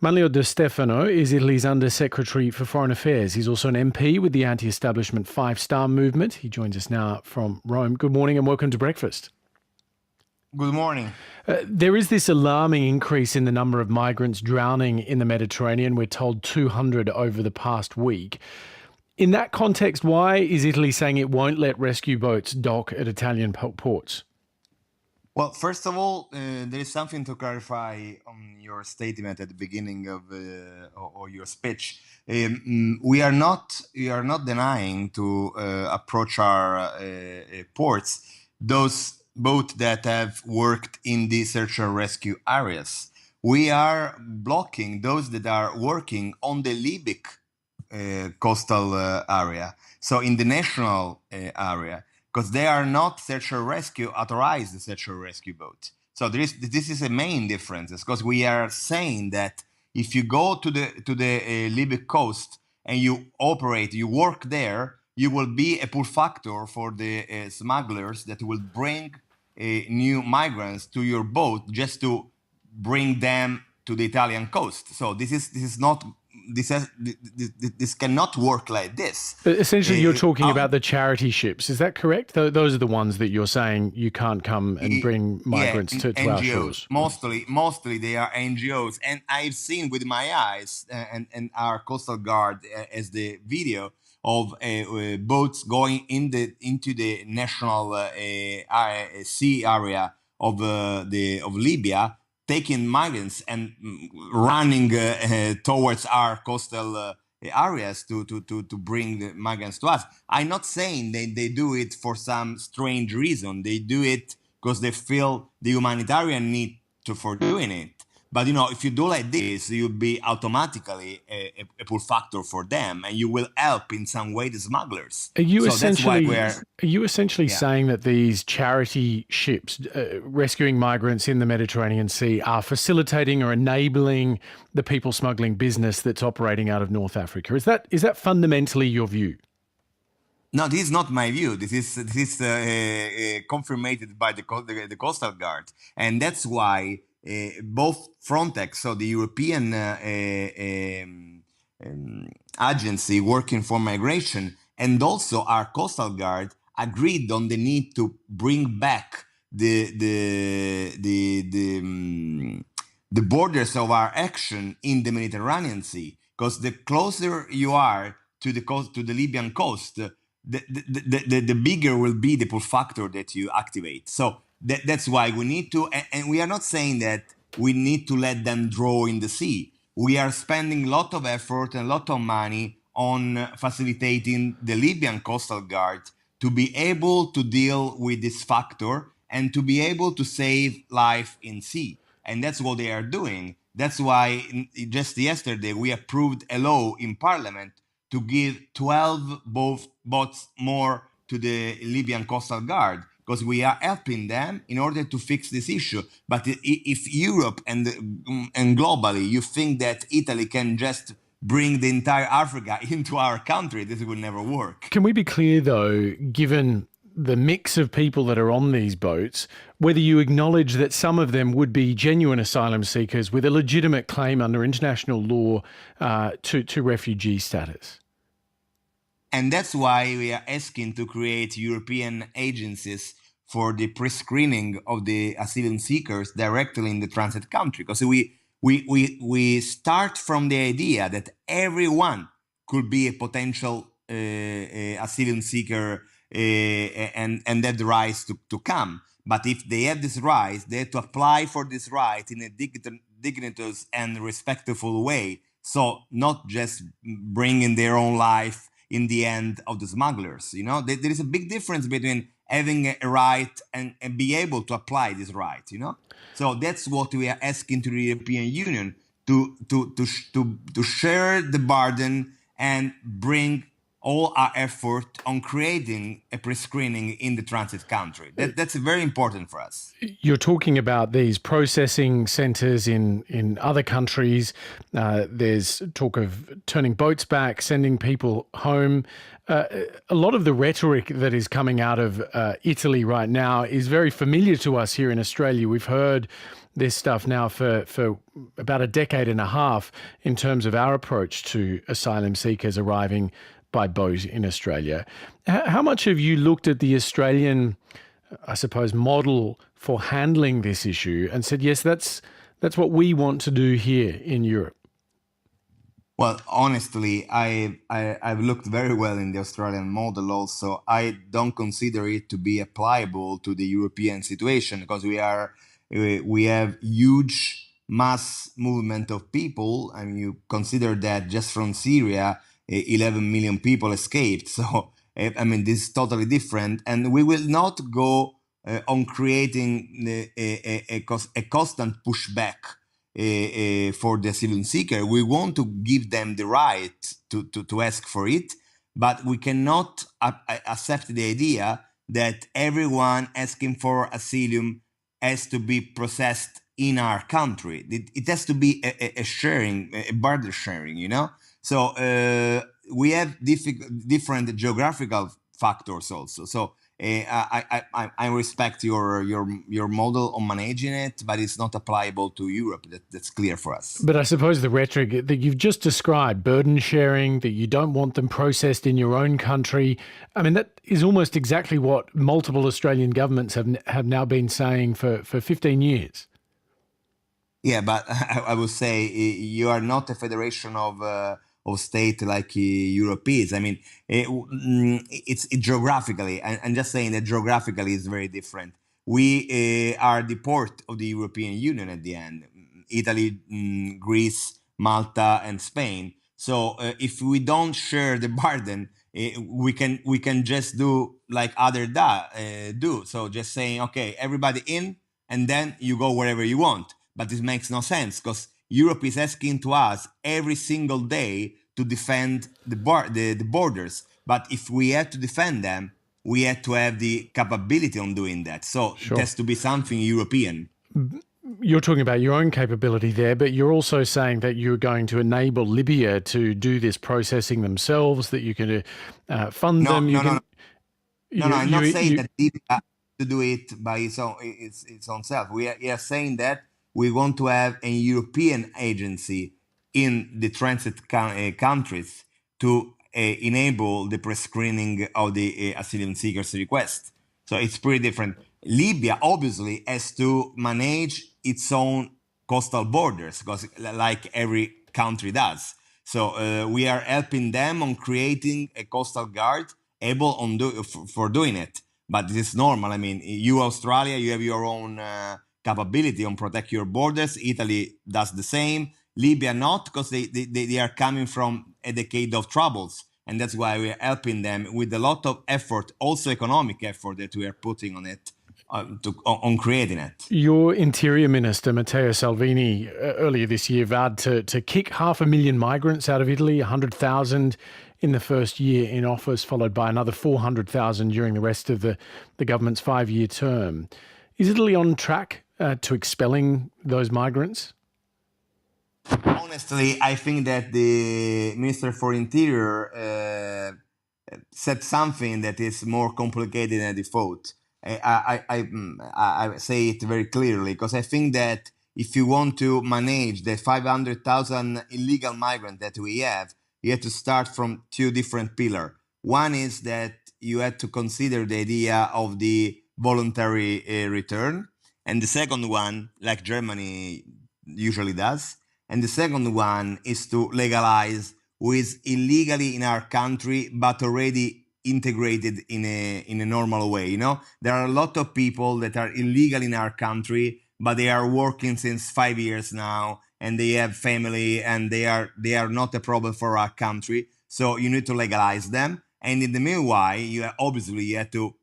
Manlio Di Stefano is Italy's Under-Secretary for Foreign Affairs. He's also an MP with the anti-establishment Five Star Movement. He joins us now from Rome. Good morning and welcome to breakfast. Good morning. There is this alarming increase in the number of migrants drowning in the Mediterranean. We're told 200 over the past week. In that context, why is Italy saying it won't let rescue boats dock at Italian ports? Well, first of all, there is something to clarify on your statement at the beginning of or your speech. We are not denying to approach our ports those boats that have worked in the search and rescue areas. We are blocking those that are working on the Libyc coastal area, so in the national area, because they are not search and rescue authorized search and rescue boat. So this is a main difference, because we are saying that if you go to the Libyc coast and you work there, you will be a pull factor for the smugglers that will bring new migrants to your boat just to bring them to the Italian coast. So this cannot work like this. But essentially, you're talking about the charity ships. Is that correct? Those are the ones that you're saying you can't come and bring migrants to our shores. Mostly they are NGOs. And I've seen with my eyes and our Coastal Guard as the video of boats going into the national sea area of Libya, taking migrants and running towards our coastal areas to bring the migrants to us. I'm not saying they do it for some strange reason. They do it because they feel the humanitarian need for doing it. But, if you do like this, you'll be automatically a pull factor for them, and you will help in some way the smugglers. Are you essentially saying that these charity ships rescuing migrants in the Mediterranean Sea are facilitating or enabling the people smuggling business that's operating out of North Africa? Is that fundamentally your view? No, this is not my view. This is confirmed by the Coastal Guard, and that's why both Frontex, so the European agency working for migration, and also our Coastal Guard agreed on the need to bring back the borders of our action in the Mediterranean Sea, because the closer you are to the coast, to the Libyan coast, the bigger will be the pull factor that you activate. So that's why we need to, and we are not saying that we need to let them draw in the sea. We are spending a lot of effort and a lot of money on facilitating the Libyan Coastal Guard to be able to deal with this factor and to be able to save life in sea. And that's what they are doing. That's why just yesterday we approved a law in Parliament to give 12 boats more to the Libyan Coastal Guard, because we are helping them in order to fix this issue. But if Europe and globally you think that Italy can just bring the entire Africa into our country, this will never work. Can we be clear, though, given the mix of people that are on these boats, whether you acknowledge that some of them would be genuine asylum seekers with a legitimate claim under international law to refugee status? And that's why we are asking to create European agencies for the prescreening of the asylum seekers directly in the transit country. Because we start from the idea that everyone could be a potential asylum seeker and have the rights to come. But if they have this right, they have to apply for this right in a dignitous and respectful way. So not just bringing their own life in the end of the smugglers. There is a big difference between having a right and be able to apply this right. So that's what we are asking to the European Union to share the burden and bring all our effort on creating a pre-screening in the transit country. That's very important for us. You're talking about these processing centres in other countries. There's talk of turning boats back, sending people home. A lot of the rhetoric that is coming out of Italy right now is very familiar to us here in Australia. We've heard this stuff now for about a decade and a half in terms of our approach to asylum seekers arriving by boat in Australia. How much have you looked at the Australian, I suppose, model for handling this issue and said, yes, that's what we want to do here in Europe? Well, honestly, I've looked very well in the Australian model also. I don't consider it to be applicable to the European situation because we have huge mass movement of people. I mean, you consider that just from Syria, 11 million people escaped. So, I mean, this is totally different. And we will not go on creating a constant pushback for the asylum seeker. We want to give them the right to ask for it, but we cannot accept the idea that everyone asking for asylum has to be processed in our country. It has to be a sharing, a burden sharing, you know? So we have different geographical factors also. So I respect your model on managing it, but it's not applicable to Europe. That's clear for us. But I suppose the rhetoric that you've just described, burden sharing, that you don't want them processed in your own country, I mean, that is almost exactly what multiple Australian governments have now been saying for 15 years. Yeah, but I would say you are not a federation of state like Europe is. I mean, it's geographically. I'm just saying that geographically is very different. We are the port of the European Union at the end. Italy, Greece, Malta, and Spain. So if we don't share the burden, we can just do like other do. So just saying, okay, everybody in, and then you go wherever you want. But this makes no sense because Europe is asking to us every single day to defend the borders. But if we had to defend them, we had to have the capability on doing that. So Sure. It has to be something European. You're talking about your own capability there, but you're also saying that you're going to enable Libya to do this processing themselves, that you can fund them. No, I'm not saying that Libya to do it by its own self. We are saying that we want to have a European agency in the transit countries to enable the pre-screening of the asylum seekers' request. So it's pretty different. Libya obviously has to manage its own coastal borders because like every country does. So we are helping them on creating a coastal guard able for doing it. But this is normal. I mean, you, Australia, you have your own capability on protect your borders. Italy does the same. Libya not, because they are coming from a decade of troubles. And that's why we are helping them with a lot of effort, also economic effort that we are putting on it, on creating it. Your Interior Minister, Matteo Salvini, earlier this year vowed to kick 500,000 migrants out of Italy, 100,000 in the first year in office, followed by another 400,000 during the rest of the government's 5-year term. Is Italy on track to expelling those migrants? Honestly, I think that the Minister for Interior said something that is more complicated than a default. I say it very clearly because I think that if you want to manage the 500,000 illegal migrants that we have, you have to start from two different pillars. One is that you have to consider the idea of the voluntary return. And the second one, like Germany usually does, and the second one is to legalize who is illegally in our country but already integrated in a normal way. You know, there are a lot of people that are illegal in our country, but they are working since 5 years now, and they have family, and they are not a problem for our country. So you need to legalize them, and in the meanwhile, you have to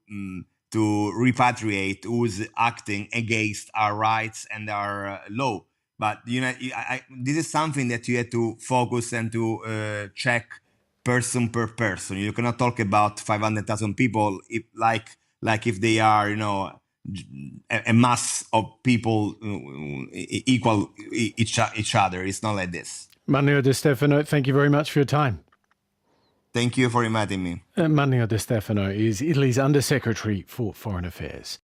repatriate who's acting against our rights and our law. But this is something that you have to focus and to check person per person. You cannot talk about 500,000 people like if they are, a mass of people equal each other. It's not like this. Manlio Di Stefano, thank you very much for your time. Thank you for inviting me. Manlio Di Stefano is Italy's Undersecretary for Foreign Affairs.